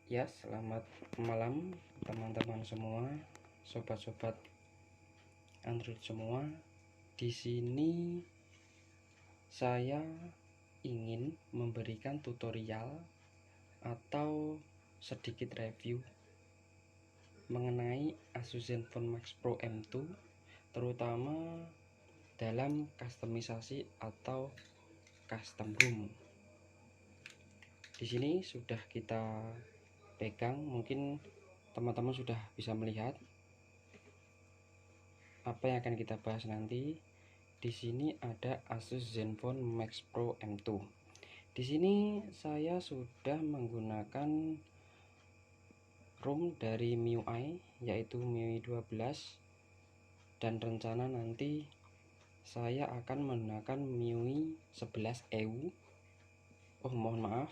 Ya, selamat malam teman-teman semua, sobat-sobat Android semua. Di sini saya ingin memberikan tutorial atau sedikit review mengenai Asus Zenfone Max Pro M2, terutama dalam kustomisasi atau custom ROM. Di sini sudah kita pegang, mungkin teman-teman sudah bisa melihat apa yang akan kita bahas nanti. Di sini ada Asus Zenfone Max Pro M2. Di sini saya sudah menggunakan ROM dari MIUI, yaitu MIUI 12, dan rencana nanti saya akan menggunakan MIUI 11 EU. Oh, mohon maaf,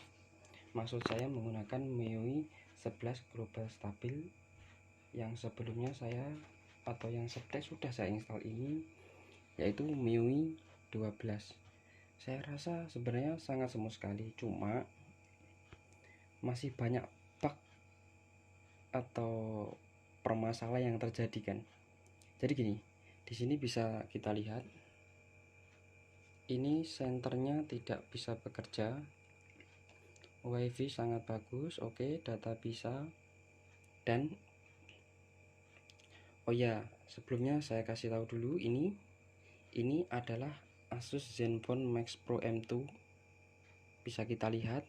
maksud saya menggunakan MIUI 11 Global Stabil yang sebelumnya yang sudah saya install ini, yaitu MIUI 12. Saya rasa sebenarnya sangat semua sekali, cuma masih banyak bug atau permasalahan yang terjadi kan. Jadi gini, di sini bisa kita lihat ini senternya tidak bisa bekerja, WiFi sangat bagus, oke, data bisa. Dan oh ya, sebelumnya saya kasih tahu dulu, ini adalah Asus Zenfone Max Pro M2. Bisa kita lihat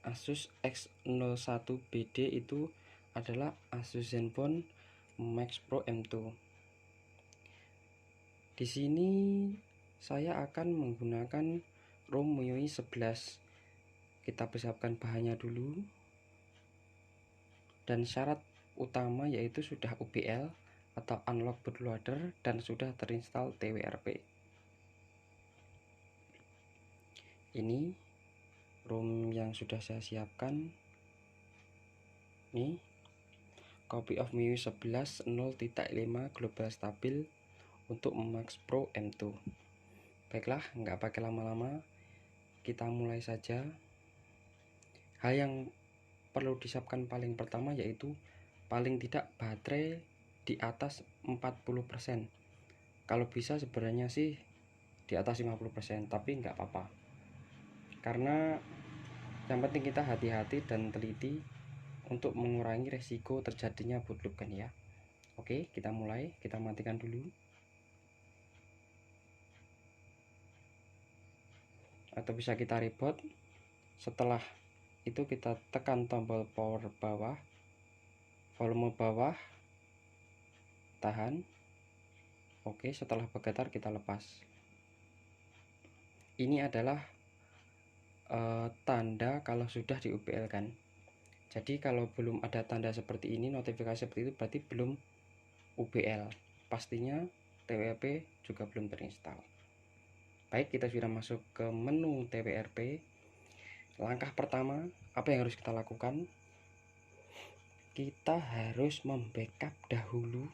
Asus X01BD itu adalah Asus Zenfone Max Pro M2. Di sini saya akan menggunakan ROM MIUI 11. Kita persiapkan bahannya dulu. Dan syarat utama yaitu sudah UBL atau unlock bootloader dan sudah terinstall TWRP. Ini ROM yang sudah saya siapkan. Nih, copy of MIUI 11 0.5 global stabil untuk Max Pro M2. Baiklah, nggak pakai lama-lama, kita mulai saja. Hal yang perlu disiapkan paling pertama yaitu paling tidak baterai di atas 40%. Kalau bisa sebenarnya sih di atas 50%, tapi nggak apa-apa, karena yang penting kita hati-hati dan teliti untuk mengurangi resiko terjadinya bootloop kan ya. Oke, kita mulai. Kita matikan dulu, atau bisa kita reboot. Setelah itu kita tekan tombol power bawah, volume bawah, tahan. Oke, setelah bergetar kita lepas. Ini adalah tanda kalau sudah di UBL kan. Jadi kalau belum ada tanda seperti ini, notifikasi seperti itu, berarti belum UBL. Pastinya TWRP juga belum terinstall. Baik, kita sudah masuk ke menu TWRP. Langkah pertama, apa yang harus kita lakukan? Kita harus membackup dahulu.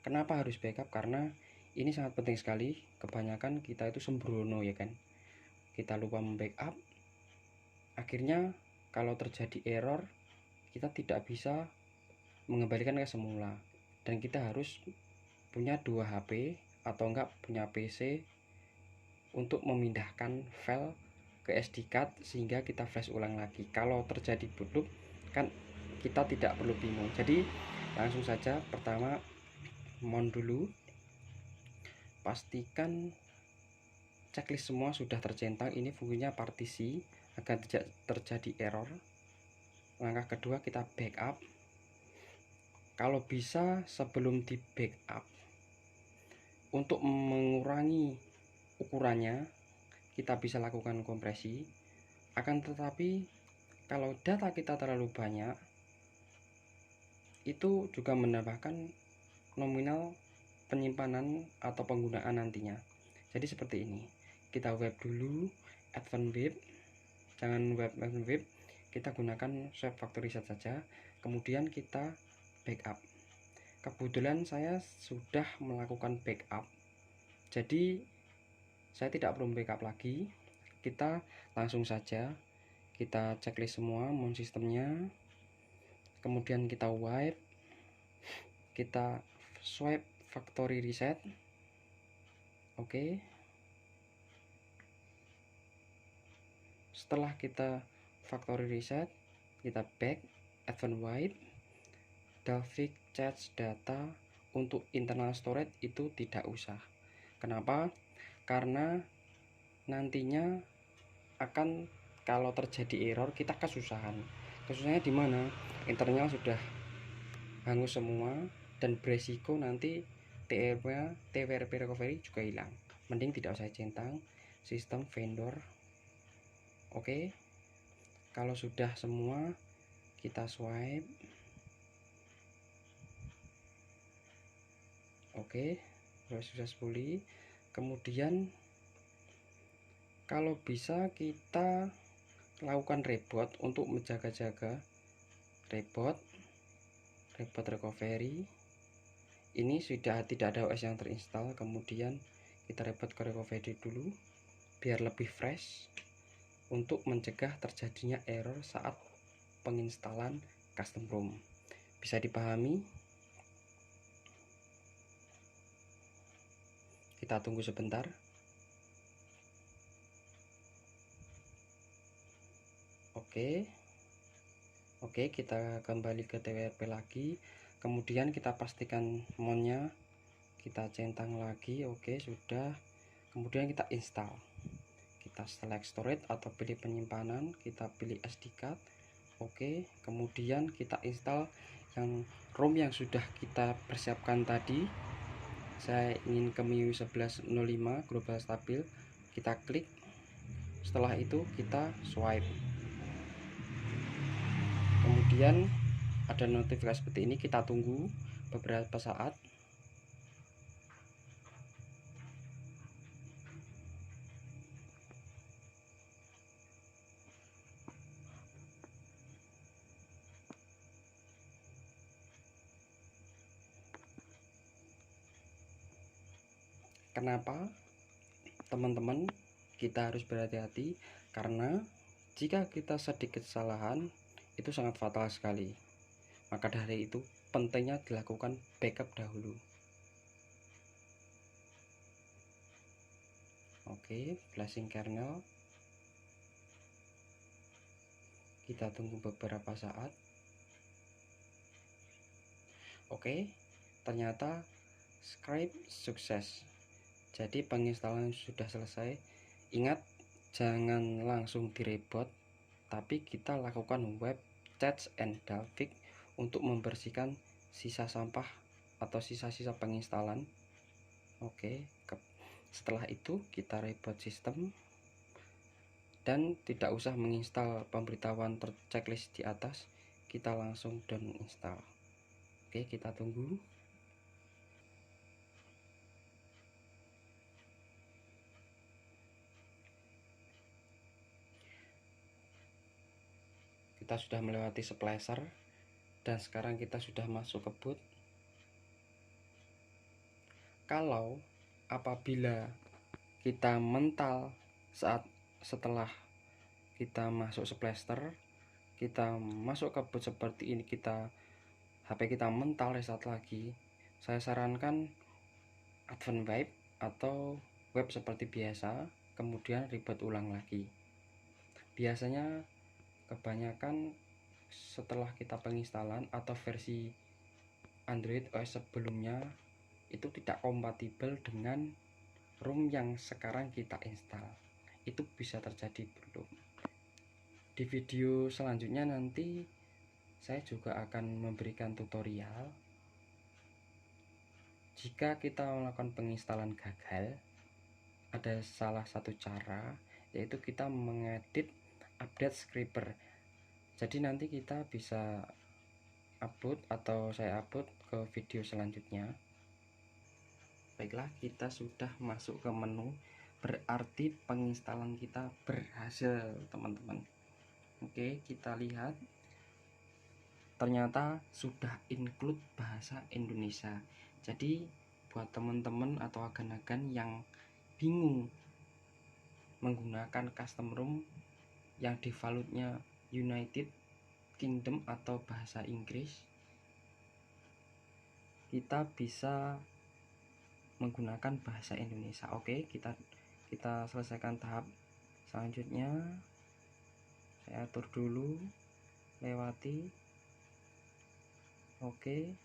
Kenapa harus backup? Karena ini sangat penting sekali. Kebanyakan kita itu sembrono ya kan. Kita lupa membackup. Akhirnya kalau terjadi error, kita tidak bisa mengembalikan ke semula. Dan kita harus punya 2 HP atau enggak punya PC untuk memindahkan file ke SD card sehingga kita flash ulang lagi. Kalau terjadi bootloop kan kita tidak perlu bingung. Jadi langsung saja, pertama mount dulu, pastikan checklist semua sudah tercentang. Ini fungsinya partisi agar tidak terjadi error. Langkah kedua, kita backup. Kalau bisa sebelum di backup, untuk mengurangi ukurannya kita bisa lakukan kompresi. Akan tetapi kalau data kita terlalu banyak, itu juga menambahkan nominal penyimpanan atau penggunaan nantinya. Jadi seperti ini, kita web dulu, advance web, jangan web advance web, kita gunakan Swipe Factory Reset saja, kemudian kita backup. Kebetulan saya sudah melakukan backup, jadi saya tidak perlu backup lagi. Kita langsung saja Kita checklist semua mon sistemnya, kemudian kita wipe, kita swipe factory reset. Oke. Setelah kita factory reset, kita back, advanced wipe, Dalvik cache data. Untuk internal storage itu tidak usah. Kenapa? Karena nantinya akan, kalau terjadi error, kita kesusahan. Kesusahannya di mana? Internal sudah hangus semua dan beresiko nanti TWRP recovery juga hilang. Mending tidak usah centang sistem vendor. Oke. Kalau sudah semua, kita swipe. Oke, sudah pulih. Kemudian kalau bisa kita lakukan reboot untuk menjaga-jaga. Reboot recovery. Ini sudah tidak ada OS yang terinstall, kemudian kita reboot ke recovery dulu biar lebih fresh untuk mencegah terjadinya error saat penginstalan custom ROM. Bisa dipahami? Kita tunggu sebentar. Oke, kita kembali ke TWRP lagi. Kemudian kita pastikan monnya, kita centang lagi. Oke, sudah. Kemudian kita install. Kita select storage atau pilih penyimpanan, kita pilih SD card. Oke, kemudian kita install yang ROM yang sudah kita persiapkan tadi. Saya ingin ke MIUI 11.05 global stabil. Kita klik. Setelah itu kita swipe. Kemudian ada notifikasi seperti ini, kita tunggu beberapa saat. Kenapa teman-teman kita harus berhati-hati? Karena jika kita sedikit kesalahan itu sangat fatal sekali. Maka dari itu pentingnya dilakukan backup dahulu. Oke, flashing kernel. Kita tunggu beberapa saat. Oke, ternyata script sukses. Jadi penginstalan sudah selesai. Ingat, jangan langsung direboot, tapi kita lakukan web cache and Dalvik untuk membersihkan sisa sampah atau sisa-sisa penginstalan. Oke, setelah itu kita reboot sistem dan tidak usah menginstal pemberitahuan checklist di atas, kita langsung down install. Oke, kita tunggu. Kita sudah melewati splasher dan sekarang kita sudah masuk ke boot. Kalau apabila kita mental setelah kita masuk splasher, kita masuk ke boot seperti ini, HP kita mental reset lagi, saya sarankan advance wipe atau web seperti biasa, kemudian reboot ulang lagi. Biasanya kebanyakan setelah kita penginstalan atau versi Android OS sebelumnya itu tidak kompatibel dengan ROM yang sekarang kita install. Itu bisa terjadi belum. Di video selanjutnya nanti saya juga akan memberikan tutorial jika kita melakukan penginstalan gagal. Ada salah satu cara, yaitu kita mengedit update scripper. Jadi nanti kita bisa upload atau saya upload ke video selanjutnya. Baiklah, kita sudah masuk ke menu, berarti penginstalan kita berhasil, teman-teman. Oke, kita lihat ternyata sudah include bahasa Indonesia. Jadi buat teman-teman atau agan-agan yang bingung menggunakan custom ROM, yang defaultnya United Kingdom atau bahasa Inggris, kita bisa menggunakan bahasa Indonesia. Oke, kita selesaikan tahap selanjutnya. Saya atur dulu, lewati. Oke,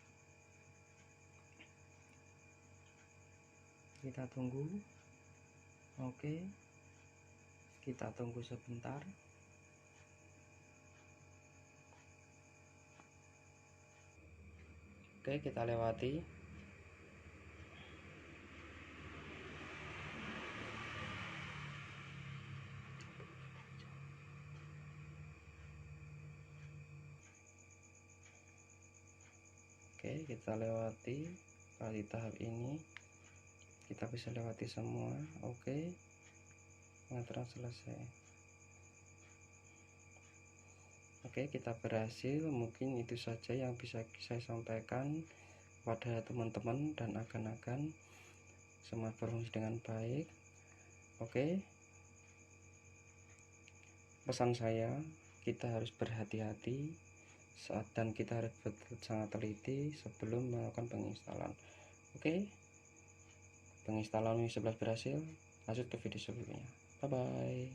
kita tunggu. Oke, kita tunggu sebentar. Oke, kita lewati. Oke, kita lewati. Kali tahap ini kita bisa lewati semua. Oke, pengaturan selesai. Oke, kita berhasil. Mungkin itu saja yang bisa saya sampaikan pada teman-teman dan akan semua berfungsi dengan baik. Oke, pesan saya, kita harus berhati-hati dan kita harus sangat teliti sebelum melakukan penginstalan. Oke, penginstalan Windows 11 berhasil. Lanjut ke video sebelumnya. Bye bye.